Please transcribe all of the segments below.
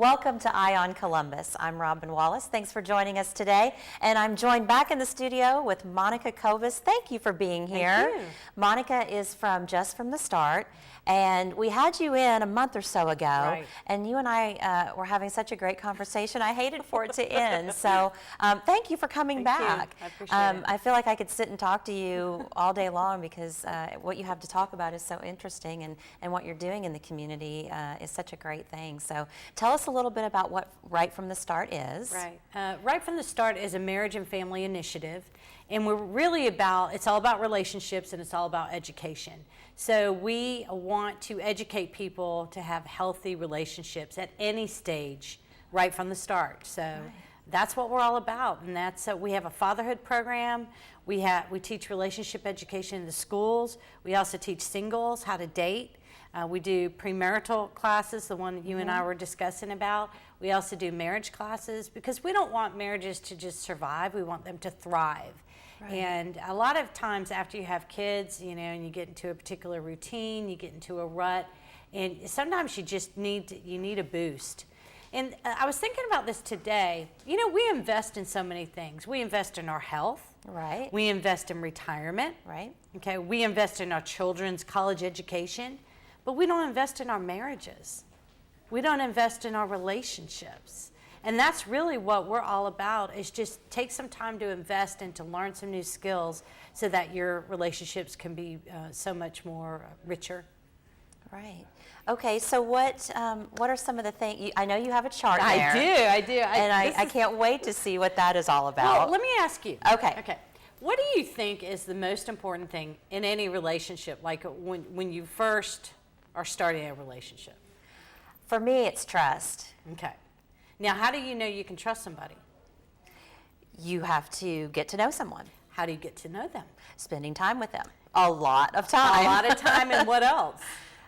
Welcome to Eye on Columbus. I'm Robin Wallace. Thanks for joining us today. And I'm joined back in the studio with Monica Kovas. Thank you for being here. Thank you. Monica is from Just From the Start. And we had you in a month or so ago. Right. And you and I were having such a great conversation. I hated for it to end. So thank you for coming back. I appreciate it. I feel like I could sit and talk to you all day long because what you have to talk about is so interesting, and what you're doing in the community is such a great thing. So tell us a little bit about what Right From the Start is. Right. Right From the Start is a marriage and family initiative, and we're really it's all about relationships, and it's all about education. So we want to educate people to have healthy relationships at any stage right from the start. So that's what we're all about, and that's we have a fatherhood program. We teach relationship education in the schools. We also teach singles how to date. We do premarital classes, the one you and I were discussing about. We also do marriage classes because we don't want marriages to just survive. We want them to thrive. Right. And a lot of times after you have kids, you know, and you get into a particular routine, you get into a rut, and sometimes you just need a boost. And I was thinking about this today. You know, we invest in so many things. We invest in our health. Right. We invest in retirement. Right. Okay. We invest in our children's college education, but we don't invest in our marriages. We don't invest in our relationships. And that's really what we're all about, is just take some time to invest and to learn some new skills so that your relationships can be so much more richer. Right. Okay, so what are some of the things, I know you have a chart there. I do. And I can't wait to see what that is all about. Well, let me ask you. Okay. What do you think is the most important thing in any relationship, like when you first are starting a relationship? For me, it's trust. Okay. Now, how do you know you can trust somebody? You have to get to know someone. How do you get to know them? Spending time with them. A lot of time. A lot of time, and what else?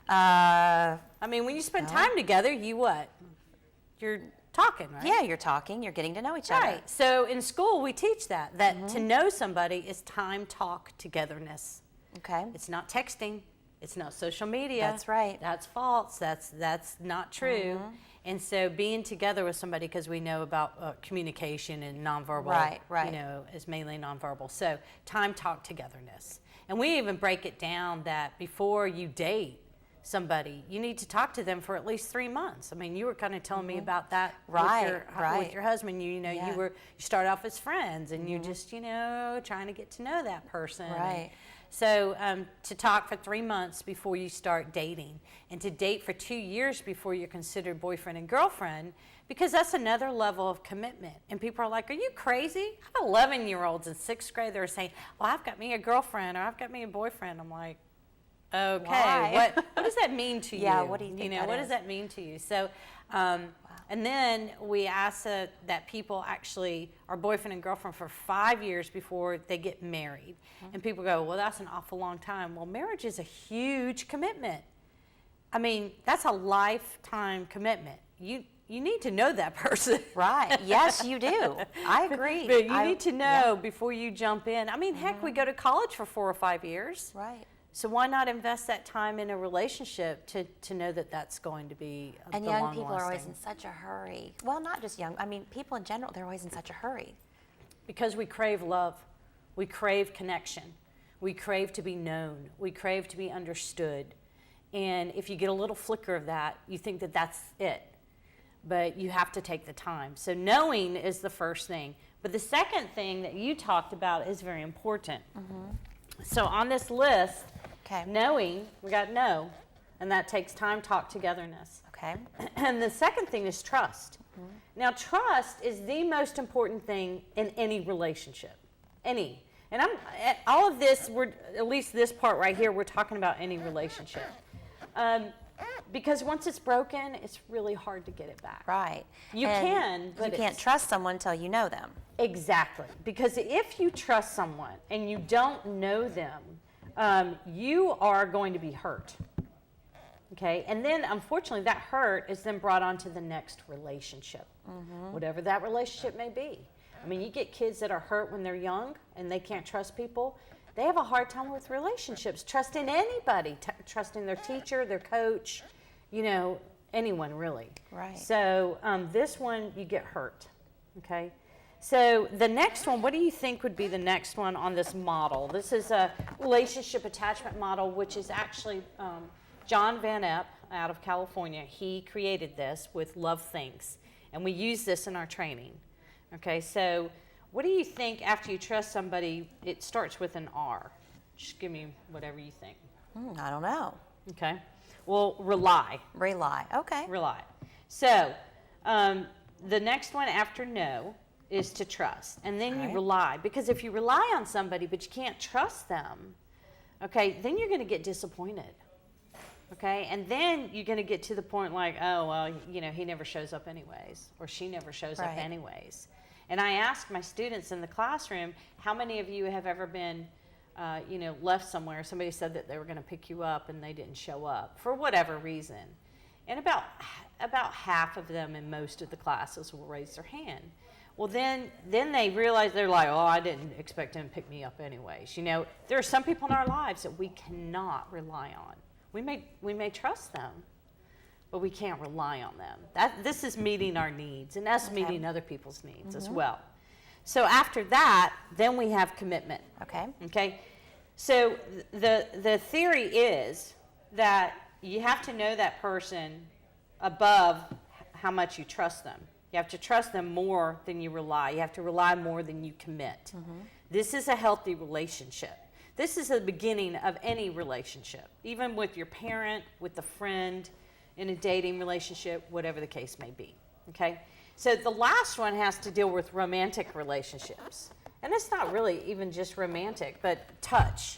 I mean, when you spend time together, you're talking, right? Yeah, you're talking, you're getting to know each other. Right. So in school, we teach that to know somebody is time, talk, togetherness. Okay. It's not texting. It's not social media. That's right. That's false. That's not true. And so being together with somebody, because we know about communication and nonverbal, right. you know, is mainly nonverbal. So time, talk, togetherness. And we even break it down that before you date somebody, you need to talk to them for at least 3 months. I mean, you were kind of telling me about that with your husband. You start off as friends, and you're just, trying to get to know that person. Right. So to talk for 3 months before you start dating, and to date for 2 years before you're considered boyfriend and girlfriend, because that's another level of commitment. And people are like, are you crazy? I have 11-year-olds in 6th grade that are saying, well, I've got me a girlfriend, or I've got me a boyfriend. I'm like, okay, what does that mean to you? Yeah, what do you think what does that mean to you? So, and then we ask that people actually are boyfriend and girlfriend for 5 years before they get married. And people go, well, that's an awful long time. Well, marriage is a huge commitment. I mean, that's a lifetime commitment. You need to know that person. Right. Yes, you do. I agree. But you need to know before you jump in. I mean, heck, we go to college for 4 or 5 years. Right. So why not invest that time in a relationship to know that that's going to be And young people are always in such a hurry. Well, not just young. I mean, people in general, they're always in such a hurry. Because we crave love. We crave connection. We crave to be known. We crave to be understood. And if you get a little flicker of that, you think that that's it. But you have to take the time. So knowing is the first thing. But the second thing that you talked about is very important. So on this list, knowing, we got know, and that takes time, talk, togetherness. Okay. And the second thing is trust. Now, trust is the most important thing in any relationship. Any. And all of this, at least this part right here, we're talking about any relationship. Because once it's broken, it's really hard to get it back. Right. But you can't trust someone until you know them. Exactly. Because if you trust someone and you don't know them, you are going to be hurt. Okay? And then, unfortunately, that hurt is then brought on to the next relationship, whatever that relationship may be. I mean, you get kids that are hurt when they're young and they can't trust people. They have a hard time with relationships, trusting anybody, trusting their teacher, their coach, anyone really. Right. So this one, you get hurt, okay? So the next one, what do you think would be the next one on this model? This is a relationship attachment model, which is actually John Van Epp out of California. He created this with Love Thinks, and we use this in our training. Okay, so what do you think after you trust somebody, it starts with an R? Just give me whatever you think. I don't know. Okay, well, rely. Rely. Okay. Rely. So the next one after know is to trust, and then you Right. rely, because if you rely on somebody but you can't trust them, okay, then you're going to get disappointed. Okay, and then you're going to get to the point like, oh, well, you know, he never shows up anyways, or she never shows up Right. anyways. And I ask my students in the classroom, how many of you have ever been, you know, left somewhere? Somebody said that they were going to pick you up and they didn't show up for whatever reason. And about half of them in most of the classes will raise their hand. Well, then they realize, they're like, oh, I didn't expect him to pick me up anyways. You know, there are some people in our lives that we cannot rely on. We may trust them, but we can't rely on them. This is meeting our needs and us meeting other people's needs as well. So after that, then we have commitment. Okay. Okay? So the theory is that you have to know that person above how much you trust them. You have to trust them more than you rely. You have to rely more than you commit. This is a healthy relationship. This is the beginning of any relationship, even with your parent, with a friend, in a dating relationship, whatever the case may be. Okay? So the last one has to deal with romantic relationships. And it's not really even just romantic, but touch.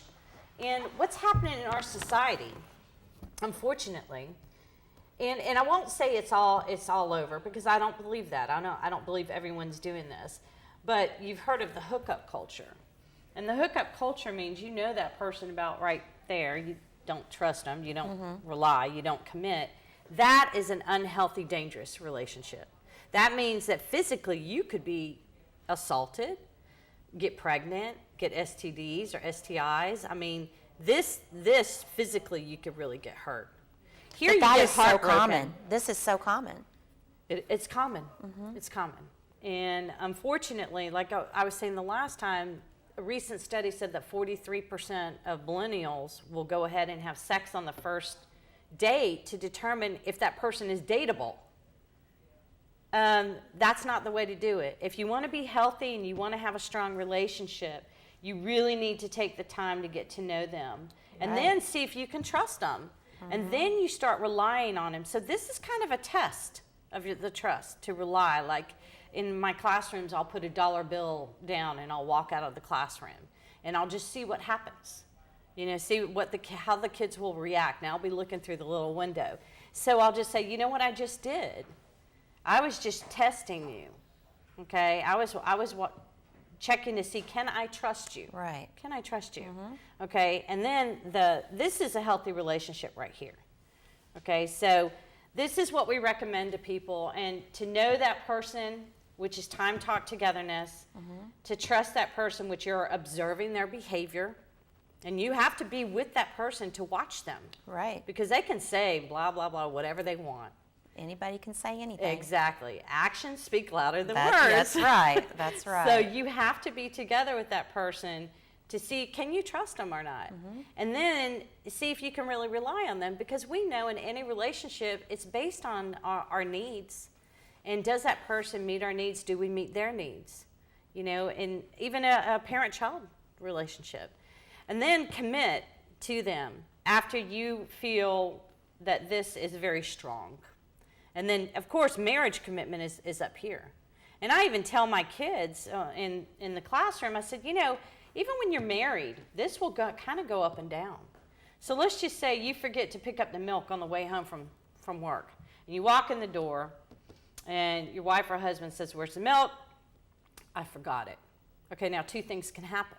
And what's happening in our society, unfortunately, and I won't say it's all over, because I don't believe that. I don't believe everyone's doing this. But you've heard of the hookup culture. And the hookup culture means you know that person about right there. You don't trust them. You don't rely. You don't commit. That is an unhealthy, dangerous relationship. That means that physically you could be assaulted, get pregnant, get STDs or STIs. I mean, this physically you could really get hurt. Here But you that get is so heartbroken. common. This is so common. It's common. It's common. And unfortunately, like I was saying the last time, a recent study said that 43% of millennials will go ahead and have sex on the first date to determine if that person is dateable. That's not the way to do it. If you want to be healthy and you want to have a strong relationship, you really need to take the time to get to know them and Right. then see if you can trust them. And then you start relying on them. So this is kind of a test of the trust, to rely. Like in my classrooms, I'll put a dollar bill down and I'll walk out of the classroom and I'll just see what happens. You know, see how the kids will react. Now I'll be looking through the little window. So I'll just say, you know what I just did? I was just testing you. Okay? I was checking to see, can I trust you? Right. Can I trust you? Okay, and then this is a healthy relationship right here. Okay, so this is what we recommend to people, and to know that person, which is time, talk, togetherness, to trust that person, which you're observing their behavior, and you have to be with that person to watch them, Right. because they can say blah, blah, blah, whatever they want. Anybody can say anything. Exactly. Actions speak louder than words. That's right. That's right. So you have to be together with that person to see, can you trust them or not? And then see if you can really rely on them, because we know in any relationship, it's based on our needs. And does that person meet our needs? Do we meet their needs? You know, and even a parent-child relationship. And then commit to them after you feel that this is very strong. And then, of course, marriage commitment is up here. And I even tell my kids in the classroom, I said, you know, even when you're married, this will kind of go up and down. So let's just say you forget to pick up the milk on the way home from work. And you walk in the door, and your wife or husband says, where's the milk? I forgot it. Okay, now two things can happen.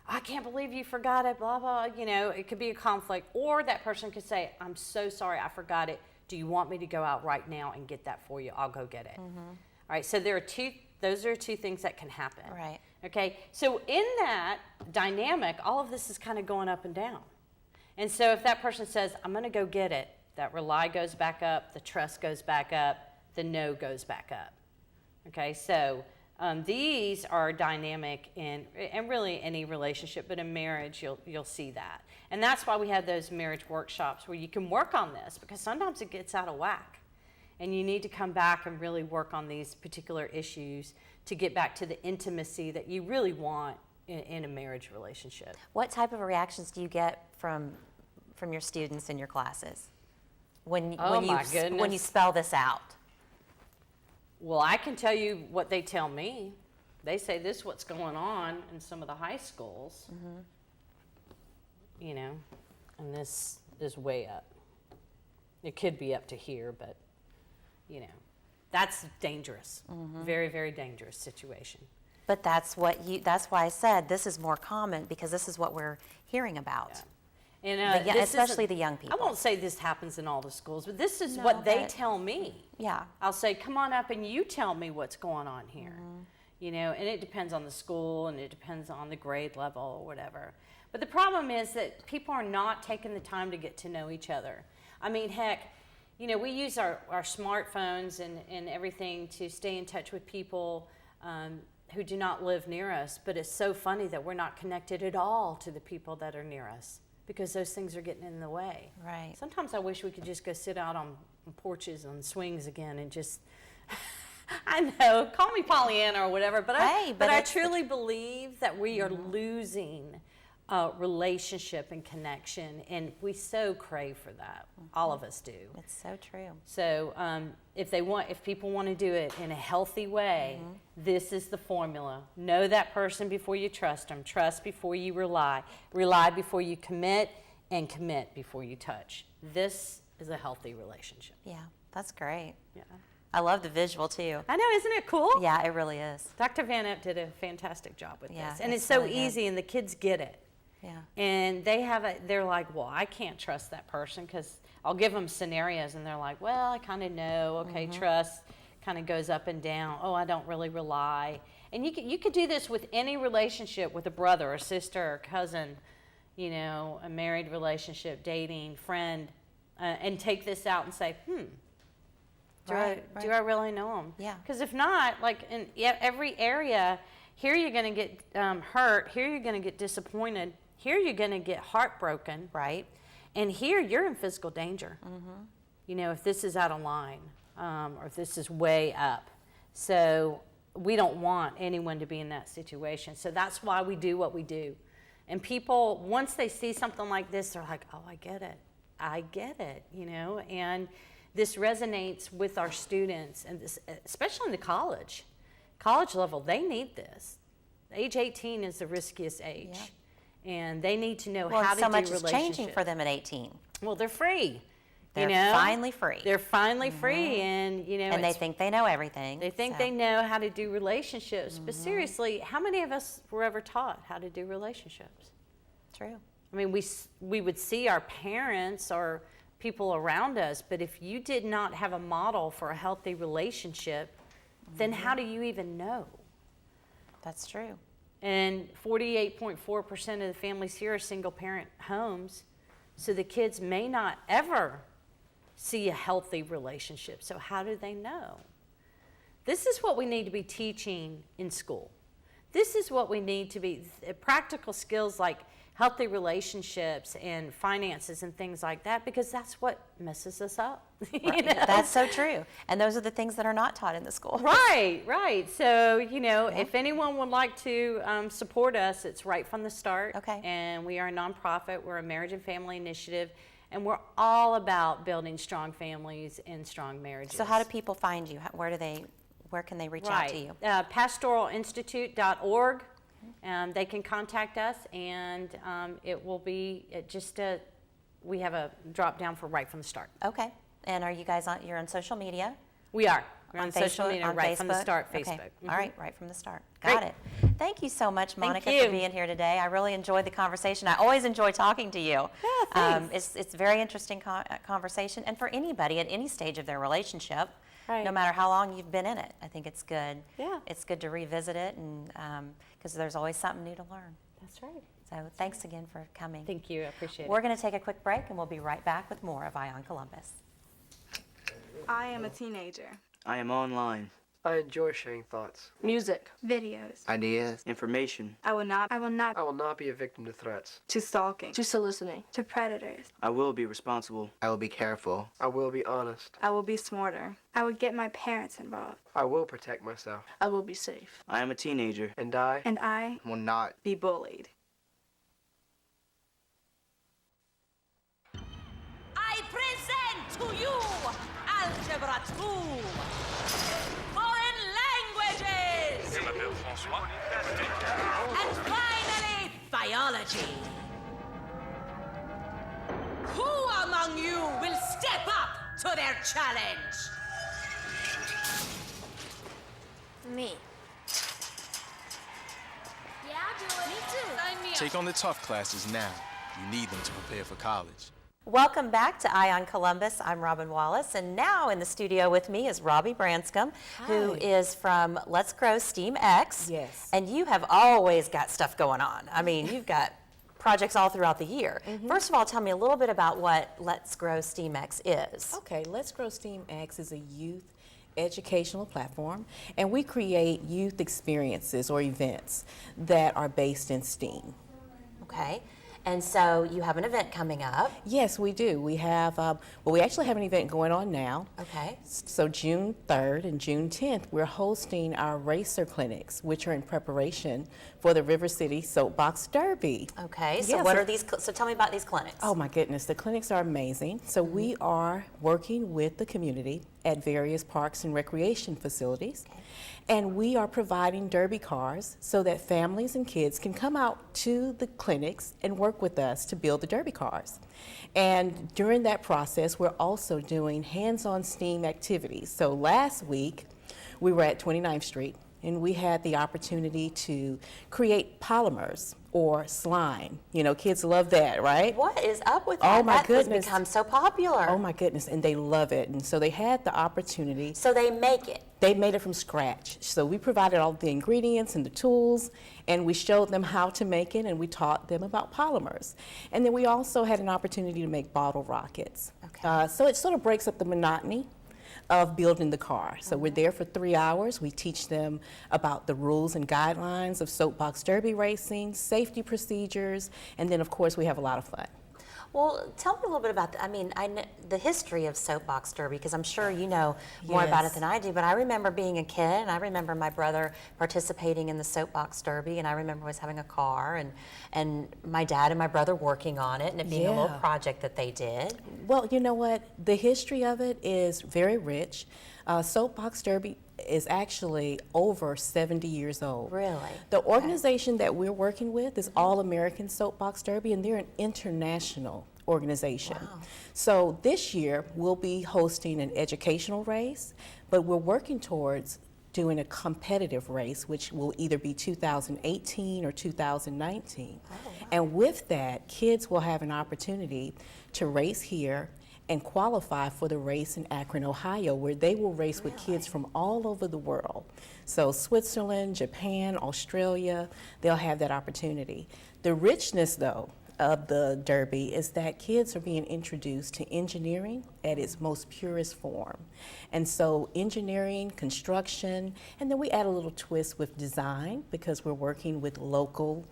I can't believe you forgot it, blah, blah. You know, it could be a conflict. Or that person could say, I'm so sorry, I forgot it. Do you want me to go out right now and get that for you? I'll go get it. All right, so those are two things that can happen. Right. Okay, so in that dynamic, all of this is kind of going up and down. And so if that person says, I'm going to go get it, That rely goes back up, the trust goes back up, the know goes back up. Okay, so these are dynamic in really any relationship, but in marriage you'll see that. And that's why we have those marriage workshops where you can work on this, because sometimes it gets out of whack. And you need to come back and really work on these particular issues to get back to the intimacy that you really want in a marriage relationship. What type of reactions do you get from your students in your classes when you spell this out? Well, I can tell you what they tell me. They say this is what's going on in some of the high schools. You know, and this is way up. It could be up to here, but you know, that's dangerous. Very, very dangerous situation. But that's why I said this is more common, because this is what we're hearing about. Yeah. And especially the young people. I won't say this happens in all the schools, but this is No, what they but- tell me. Yeah. I'll say, come on up and you tell me what's going on here. You know, and it depends on the school and it depends on the grade level or whatever. But the problem is that people are not taking the time to get to know each other. I mean, heck, you know, we use our smartphones and everything to stay in touch with people who do not live near us. But it's so funny that we're not connected at all to the people that are near us, because those things are getting in the way. Right. Sometimes I wish we could just go sit out on porches and swings again and just, I know, call me Pollyanna or whatever, but I truly believe that we are losing relationship and connection, and we so crave for that. All of us do. It's so true. So if people want to do it in a healthy way, this is the formula. Know that person before you trust them. Trust before you rely. Rely before you commit, and commit before you touch. This is a healthy relationship. Yeah, that's great. Yeah. I love the visual too. I know, isn't it cool? Yeah, it really is. Dr. Van Epp did a fantastic job with Yeah, this. And it's it's so really good. easy, and the kids get it. Yeah. And they're like, well, I can't trust that person, because I'll give them scenarios and they're like, well, I kind of know. Okay, trust kind of goes up and down. Oh, I don't really rely. And you could do this with any relationship, with a brother or sister or cousin, you know, a married relationship, dating, friend, and take this out and say, do I really know them? Yeah. Because if not, like in every area, here you're going to get hurt, here you're going to get disappointed, here you're going to get heartbroken, Right. and here you're in physical danger. You know, if this is out of line, or if this is way up. So we don't want anyone to be in that situation. So that's why we do what we do. And people, once they see something like this, they're like, oh, I get it, you know. And this resonates with our students, and this, especially in the college level, they need this. Age 18 is the riskiest age. Yeah. And they need to know Well, how to so do much is relationships. changing for them at 18. Well, they're free. They're you know? finally free. They're finally free, and you know, And they it's- think they know everything. they think so. they know how to do relationships. But seriously, how many of us were ever taught how to do relationships? True. I mean, we would see our parents or people around us, but if you did not have a model for a healthy relationship, then how do you even know? That's true. And 48.4% of the families here are single-parent homes, so the kids may not ever see a healthy relationship. So how do they know? This is what we need to be teaching in school. This is what we need to be, practical skills like healthy relationships and finances and things like that, because that's what messes us up. you know? That's so true. And those are the things that are not taught in the school. Right. So, you know, if anyone would like to support us, it's Right from the Start. Okay. And we are a nonprofit. We're a marriage and family initiative. And we're all about building strong families and strong marriages. So how do people find you? Where can they reach out to you? Pastoralinstitute.org. They can contact us, and it will be we have a drop down for Right from the Start. Okay. And are you guys you're on social media? We are. We're on social Facebook, media, on Right from the Facebook? Start, Okay. Facebook. Mhm. All right, Right from the Start. Great. Got it. Thank you so much, Monica, you. for being here today. I really enjoyed the conversation. I always enjoy talking to you. Yeah, thanks. It's a very interesting conversation, and for anybody at any stage of their relationship, Right. no matter how long you've been in it, I think it's good. Yeah. It's good to revisit it, and because there's always something new to learn. That's right. So thanks again for coming. Thank you. I appreciate We're it. going to take a quick break, and we'll be right back with more of Eye on Columbus. I am a teenager. I am online. I enjoy sharing thoughts. Music. Videos. Ideas. Information. I will not I will not be a victim to threats. to stalking, To soliciting. to predators. I will be responsible. I will be careful. I will be honest. I will be smarter. I will get my parents involved. I will protect myself. I will be safe. I am a teenager. And I And I Will not. be bullied. I present to you Algebra 2, Foreign Languages, and finally, Biology. Who among you will step up to their challenge? Me. Yeah, I'll do it. Me too. Sign me up. Take on the tough classes now. You need them to prepare for college. Welcome back to Eye on Columbus. I'm Robin Wallace, and now in the studio with me is Robbie Branscombe, who is from Let's Grow STEAM X. Yes. And you have always got stuff going on. I mean, you've got projects all throughout the year. First of all, tell me a little bit about what Let's Grow STEAM X is. Okay, Let's Grow STEAM X is a youth educational platform, and we create youth experiences or events that are based in STEAM. Okay. And so you have an event coming up. Yes, we do. We have, we actually have an event going on now. Okay. So June 3rd and June 10th, we're hosting our racer clinics, which are in preparation for the River City Soapbox Derby. Okay. So Yes, what so- are these? So tell me about these clinics. Oh my goodness, the clinics are amazing. So we are working with the community at various parks and recreation facilities. And we are providing derby cars so that families and kids can come out to the clinics and work with us to build the derby cars. And during that process, we're also doing hands-on STEAM activities. So last week, we were at 29th Street, and we had the opportunity to create polymers or slime. You know, kids love that, right? What is up with that? Oh, my That has goodness. become so popular. Oh my goodness, and they love it. And so they had the opportunity. So they make it. They made it from scratch. So we provided all the ingredients and the tools, and we showed them how to make it, and we taught them about polymers. And then we also had an opportunity to make bottle rockets. Okay. So it sort of breaks up the monotony of building the car. So we're there for 3 hours. We teach them about the rules and guidelines of soapbox derby racing, safety procedures, and then of course we have a lot of fun. Well, tell me a little bit about the history of soapbox derby, because I'm sure you know more about it Yes. than I do. But I remember being a kid, and I remember my brother participating in the soapbox derby, and I remember us having a car, and my dad and my brother working on it, and it being a little Yeah. project that they did. Well, you know what? The history of it is very rich. Soapbox Derby is actually over 70 years old. Really? The Okay. organization that we're working with is All American Soapbox Derby, and they're an international organization. Wow. So this year we'll be hosting an educational race, but we're working towards doing a competitive race, which will either be 2018 or 2019. And with that, kids will have an opportunity to race here and qualify for the race in Akron, Ohio, where they will race with kids from all over the world. So Switzerland, Japan, Australia, they'll have that opportunity. The richness, though, of the Derby is that kids are being introduced to engineering at its most purest form. And so engineering, construction, and then we add a little twist with design because we're working with local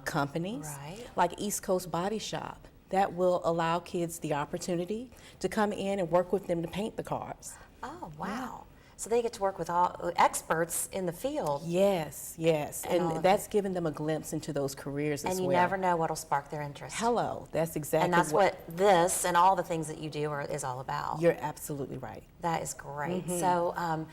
companies Right. like East Coast Body Shop. That will allow kids the opportunity to come in and work with them to paint the cars. Oh, wow. So they get to work with all experts in the field, Yes, yes. And all of And that's given them a glimpse into those careers as and you well. never know what'll spark their interest. Hello, that's exactly And that's what this and all the things that you do is all about. You're absolutely right. That is great. Mm-hmm. So,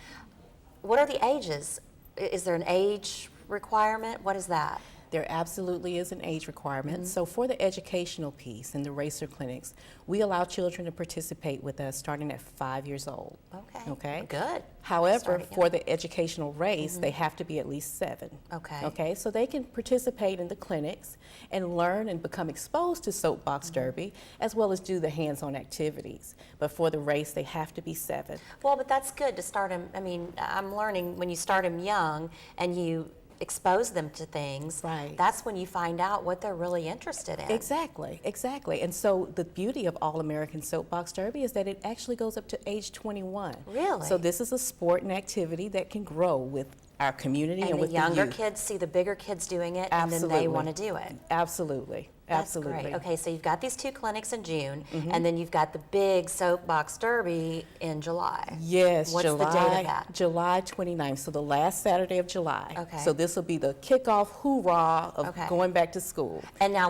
what are the ages? Is there an age requirement? What is that? There absolutely is an age requirement. Mm-hmm. So for the educational piece and the racer clinics, we allow children to participate with us starting at 5 years old. Okay. Okay. Good. However, Starting young. for the educational race, they have to be at least 7. Okay. Okay, so they can participate in the clinics and learn and become exposed to soapbox derby, as well as do the hands-on activities. But for the race, they have to be 7. Well, but that's good to start them. I mean, I'm learning when you start them young and you expose them to things, Right. that's when you find out what they're really interested in. Exactly, exactly. And so the beauty of All-American Soapbox Derby is that it actually goes up to age 21. Really? So this is a sport and activity that can grow with our community and And the with younger the youth. kids see the bigger kids doing it, and then Absolutely. they want to do it. Absolutely, That's absolutely. great. Okay, so you've got these 2 clinics in June, and then you've got the big Soapbox Derby in July. Yes, What's July, the date of that? July 29th, so the last Saturday of July. Okay. So this will be the kickoff hoorah of Okay. going back to school. And now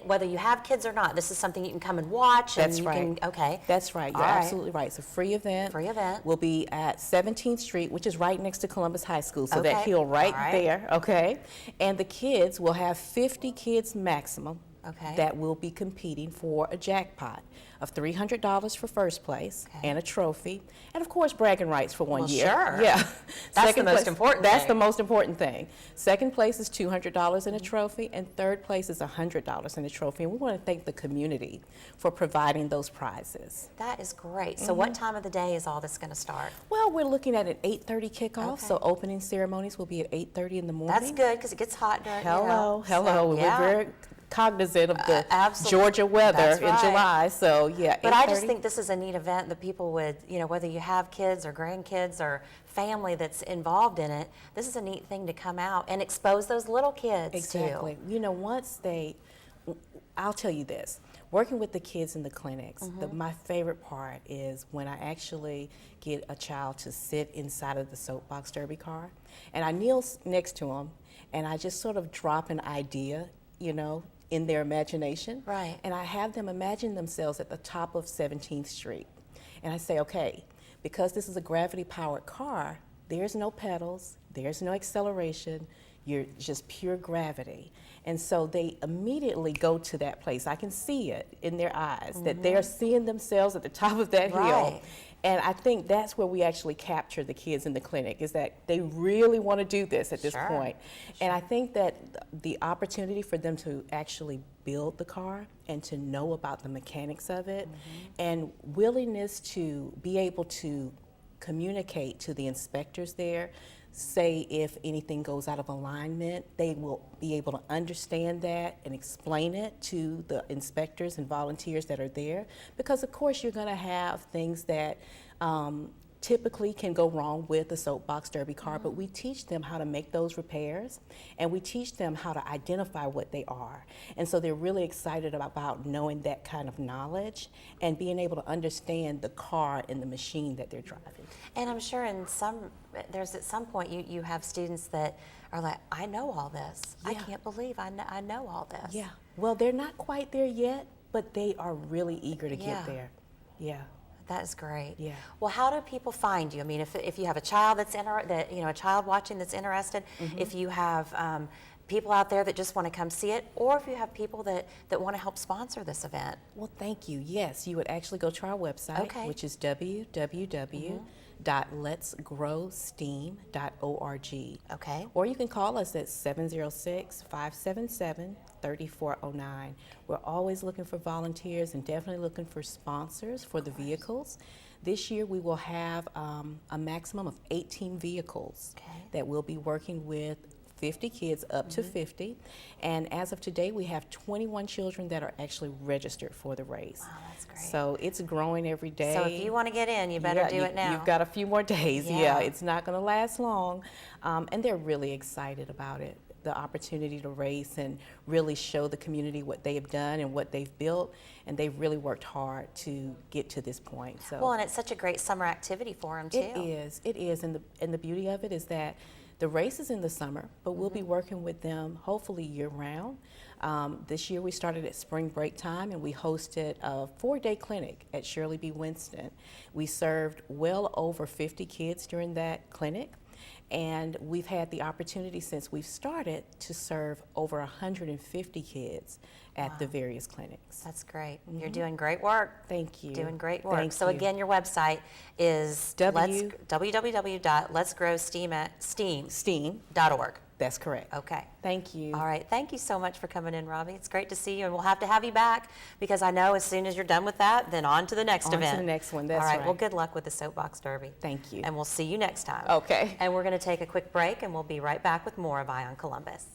whether you have kids or not, this is something you can come and watch. And That's you right. Can, okay. That's right. You're All right. absolutely right. It's a free event. Free event. We'll be at 17th Street, which is right next to Columbus High School. So that Okay. hill right All right. there, okay? And the kids will have 50 kids maximum Okay. that will be competing for a jackpot of $300 for first place Okay. and a trophy. And of course, bragging rights for 1 Well, year. sure. Yeah. That's the most important That's thing. the most important thing. Second place is $200 in a trophy, and third place is $100 in a trophy. And we want to thank the community for providing those prizes. That is great. So what time of the day is all this going to start? Well, we're looking at an 8:30 kickoff, Okay. so opening ceremonies will be at 8:30 in the morning. That's good because it gets hot during. Hello, hello. So, We're yeah. very cognizant of the absolutely. Georgia weather That's in right. July, so yeah. But I just 8:30. think this is a neat event that people would, whether you have kids or grandkids or family that's involved in it, this is a neat thing to come out and expose those little kids Exactly. Once I'll tell you this, working with the kids in the clinics, my favorite part is when I actually get a child to sit inside of the Soapbox Derby car, and I kneel next to them, and I just sort of drop an idea, in their imagination. Right. And I have them imagine themselves at the top of 17th Street. And I say, okay, because this is a gravity-powered car, there's no pedals, there's no acceleration, you're just pure gravity. And so they immediately go to that place. I can see it in their eyes, that they're seeing themselves at the top of that hill. Right. And I think that's where we actually capture the kids in the clinic, is that they really want to do this at this Sure. point. And I think that the opportunity for them to actually build the car and to know about the mechanics of it, and willingness to be able to communicate to the inspectors there, say if anything goes out of alignment, they will be able to understand that and explain it to the inspectors and volunteers that are there. Because of course you're going to have things that typically can go wrong with the Soapbox Derby car, but we teach them how to make those repairs, and we teach them how to identify what they are. And so they're really excited about knowing that kind of knowledge and being able to understand the car and the machine that they're driving. And I'm sure there's at some point you have students that are like, I know all this. I Yeah. can't believe I know all this. Yeah, well, they're not quite there yet, but they are really eager to Yeah. get there. Yeah. That is great. Yeah. Well, how do people find you? I mean, if you have a child a child watching that's interested, if you have people out there that just want to come see it, or if you have people that want to help sponsor this event. Well, thank you. Yes, you would actually go to our website, Okay. which is www.letsgrowsteam.org. Okay. Or you can call us at 706-577-3409. We're always looking for volunteers and definitely looking for sponsors for the vehicles. This year we will have a maximum of 18 vehicles Okay. that we'll be working with 50 kids up to 50. And as of today, we have 21 children that are actually registered for the race. Wow, that's great. So it's growing every day. So if you want to get in, you better do it now. You've got a few more days. Yeah. Yeah, it's not going to last long. And they're really excited about it, the opportunity to race and really show the community what they have done and what they've built. And they've really worked hard to get to this point. So Well, and it's such a great summer activity for them, too. it is. And the beauty of it is that the race is in the summer, but we'll be working with them hopefully year-round. This year we started at spring break time, and we hosted a 4-day clinic at Shirley B. Winston. We served well over 50 kids during that clinic, and we've had the opportunity since we've started to serve over 150 kids at the various clinics. That's great. You're doing great work. Thank you. Doing great work. Thank So you. again, your website is W- www.letsgrowsteam.org. STEAM. That's correct. Okay. Thank you. All right. Thank you so much for coming in, Robbie. It's great to see you, and we'll have to have you back because I know as soon as you're done with that, then on to the next On to event. the next one, that's All right. right. Well, good luck with the Soapbox Derby. Thank you. And we'll see you next time. Okay. And we're going to take a quick break, and we'll be right back with more of Eye on Columbus.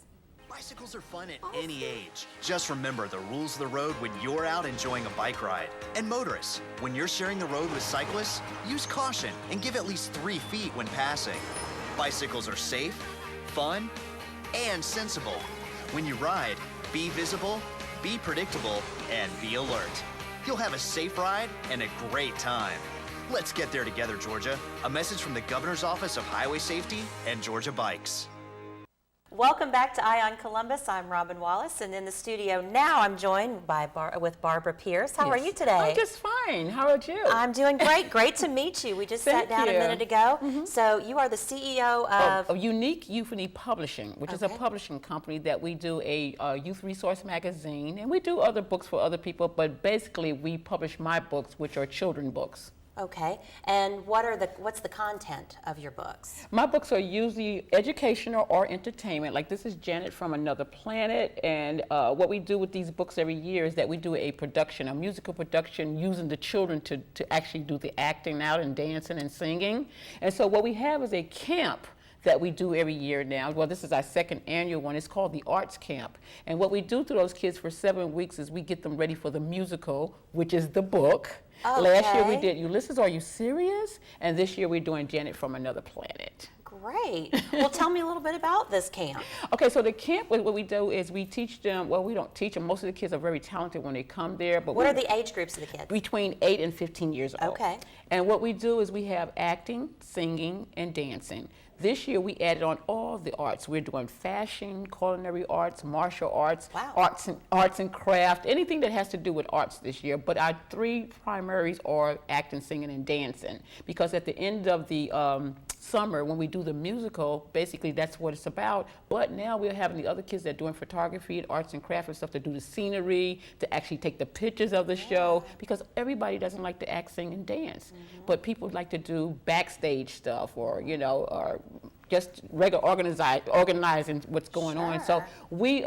Bicycles are fun at any age. Just remember the rules of the road when you're out enjoying a bike ride. And motorists, when you're sharing the road with cyclists, use caution and give at least 3 feet when passing. Bicycles are safe, fun, and sensible. When you ride, be visible, be predictable, and be alert. You'll have a safe ride and a great time. Let's get there together, Georgia. A message from the Governor's Office of Highway Safety and Georgia Bikes. Welcome back to Eye on Columbus. I'm Robin Wallace, and in the studio now I'm joined by with Barbara Pierce. How are you today? I'm just fine. How about you? I'm doing great. Great to meet you. We just sat Thank down a you. minute ago. So you are the CEO of Unique Euphony Publishing, which is a publishing company that we do a youth resource magazine, and we do other books for other people, but basically we publish my books, which are children books. Okay. And what's the content of your books? My books are usually educational or entertainment. Like this is Janet from Another Planet, and what we do with these books every year is that we do a musical production using the children to actually do the acting out and dancing and singing. And so what we have is a camp that we do every year now. Well, this is our 2nd annual one. It's called the Arts Camp. And what we do to those kids for 7 weeks is we get them ready for the musical, which is the book. Okay. Last year we did Ulysses, Are You Serious? And this year we're doing Janet from Another Planet. Great. Well, tell me a little bit about this camp. Okay, so the camp, what we do is we teach them, well, we don't teach them. Most of the kids are very talented when they come there. But What are the age groups of the kids? Between 8 and 15 years old. Okay. And what we do is we have acting, singing, and dancing. This year we added on all the arts. We're doing fashion, culinary arts, martial arts, arts and craft, anything that has to do with arts this year. But our 3 primaries are acting, singing, and dancing. Because at the end of the summer, when we do the musical, basically that's what it's about. But now we're having the other kids that are doing photography and arts and craft and stuff to do the scenery, to actually take the pictures of the show. Because everybody doesn't like to act, sing, and dance. But people like to do backstage stuff or, or just regular organizing what's going on. So we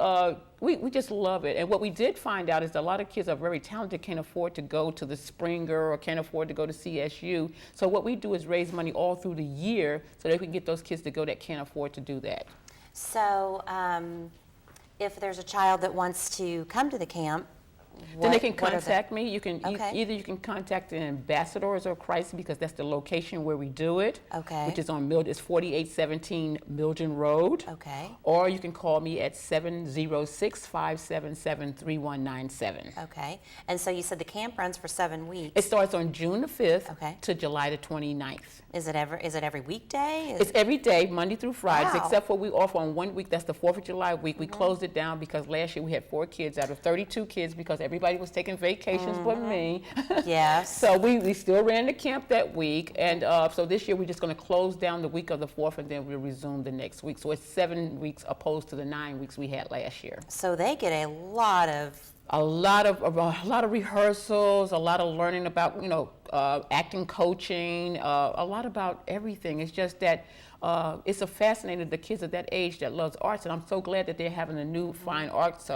just love it. And what we did find out is that a lot of kids are very talented, can't afford to go to the Springer or can't afford to go to CSU. So what we do is raise money all through the year so that we can get those kids to go that can't afford to do that. So if there's a child that wants to come to the camp, then they can contact me. You can Okay. either you can contact the Ambassadors of Christ because that's the location where we do it. Okay. Which is on it's 4817 Milton Road. Okay. Or you can call me at 706-577-3197. Okay. And so you said the camp runs for 7 weeks. It starts on June the 5th Okay. to July the 29th. Is it every weekday? It's every day, Monday through Fridays, Wow. except for we off on 1 week. That's the 4th of July week. We closed it down because last year we had 4 kids out of 32 kids because everybody was taking vacations but me. Yes. So we still ran the camp that week. And so this year we're just going to close down the week of the 4th and then we'll resume the next week. So it's 7 weeks opposed to the 9 weeks we had last year. So they get a lot of rehearsals, a lot of learning about, acting coaching, a lot about everything. It's just that it's a fascinating, the kids at that age that loves arts, and I'm so glad that they're having a new fine arts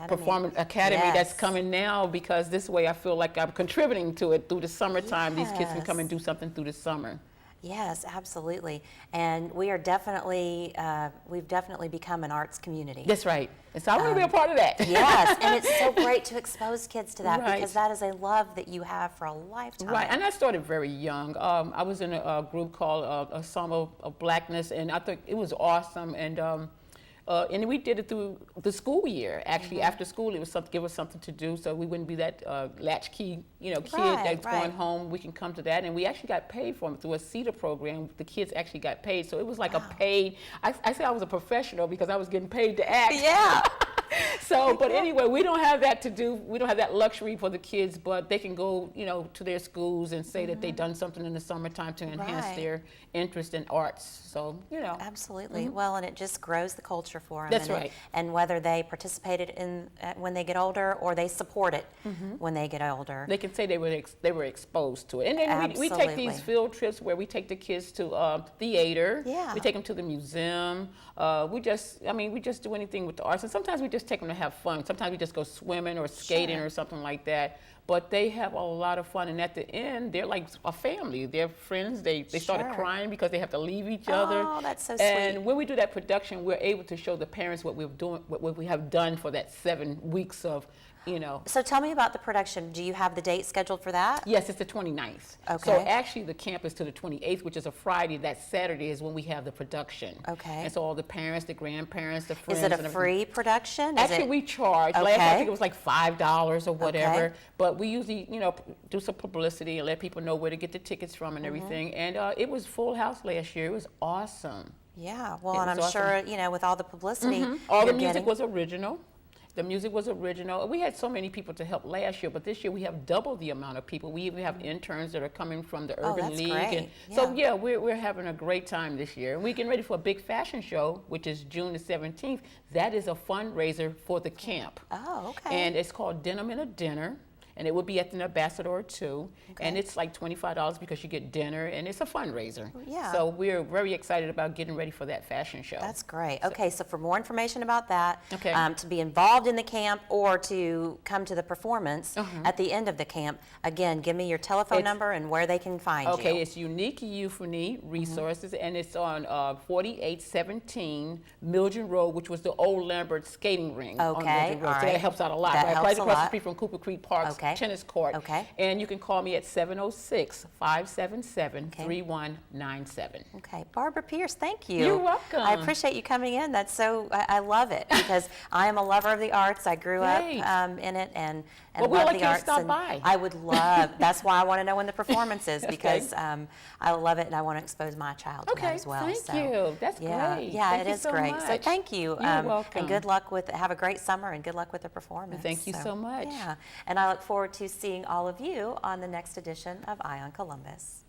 performance academy that's coming now, because this way I feel like I'm contributing to it through the summertime. These kids can come and do something through the summer. Yes, absolutely. And we are we've definitely become an arts community. That's right. And so I want to be a part of that. Yes, and it's so great to expose kids to that Right. because that is a love that you have for a lifetime. Right, and I started very young. I was in a group called A Summer of Blackness, and I think it was awesome. And we did it through the school year. Actually, after school, it was give us something to do, so we wouldn't be that latchkey, kid that's going home. We can come to that, and we actually got paid for it through a CETA program. The kids actually got paid, so it was like a paid. I say I was a professional because I was getting paid to act. Yeah. So, but anyway, we don't have that to do. We don't have that luxury for the kids, but they can go, you know, to their schools and say that they've done something in the summertime to enhance Right. their interest in arts. So, you know. Absolutely. Well, and it just grows the culture for them. That's and right. And whether they participated in when they get older or they support it when they get older. They can say they were exposed to it. And then we take these Absolutely. field trips where we take the kids to theater. Yeah. We take them to the museum. We just do anything with the arts. And sometimes we just take them to have fun. Sometimes we just go swimming or skating Sure. or something like that. But they have a lot of fun. And at the end, they're like a family. They're friends. They started Sure. crying because they have to leave each other. Oh, that's so And sweet. when we do that production, we're able to show the parents what we have done for that 7 weeks of, you know. So tell me about the production. Do you have the date scheduled for that? Yes, it's the 29th. So Okay. actually the camp is to the 28th, which is a Friday. That Saturday is when we have the production. Okay. And so all the parents, the grandparents, the friends. Is it and a everything. free production? Is Actually, it- we charge. Last Okay. I think it was like $5 or whatever. Okay. But we usually, you know, do some publicity and let people know where to get the tickets from and everything. And it was full house last year. It was awesome. Yeah. Well, It and I'm was awesome. sure, you know, with all the publicity, All the you're music getting- was original. The music was original. We had so many people to help last year, but this year we have double the amount of people. We even have interns that are coming from the Oh, Urban that's League. great. And so, Yeah. yeah, we're having a great time this year. And we're getting ready for a big fashion show, which is June the 17th. That is a fundraiser for the camp. Oh, okay. And it's called Denim in a Dinner. And it will be at the Ambassador too. And it's like $25 because you get dinner, and it's a fundraiser. Yeah. So we're very excited about getting ready for that fashion show. That's great. Okay, so for more information about that, Okay. to be involved in the camp or to come to the performance Uh-huh. at the end of the camp, again, give me your telephone It's- number and where they can find Okay, you. it's Unique Euphony Resources, and it's on 4817 Mildred Road, which was the old Lambert skating ring on Okay, Mildred Road. all So right. that helps out a lot. That right helps a across the lot. street from Cooper Creek Park's Okay. tennis court. Okay. And you can call me at 706-577-3197. Okay, Barbara Pierce, thank you. You're welcome. I appreciate you coming in. That's so, I love it because I am a lover of the arts. I grew Great. up in it and Well, we'd love like the you to arts. stop and by. I would love, that's why I want to know when the performance is Okay. because I love it and I want to expose my child to that Okay, as well. thank So, you. That's yeah, great. Yeah, Thank it you is so great. So much. thank you. You're welcome. And good luck have a great summer and good luck with the performance. Thank you so much. Yeah, and I look forward to seeing all of you on the next edition of Eye on Columbus.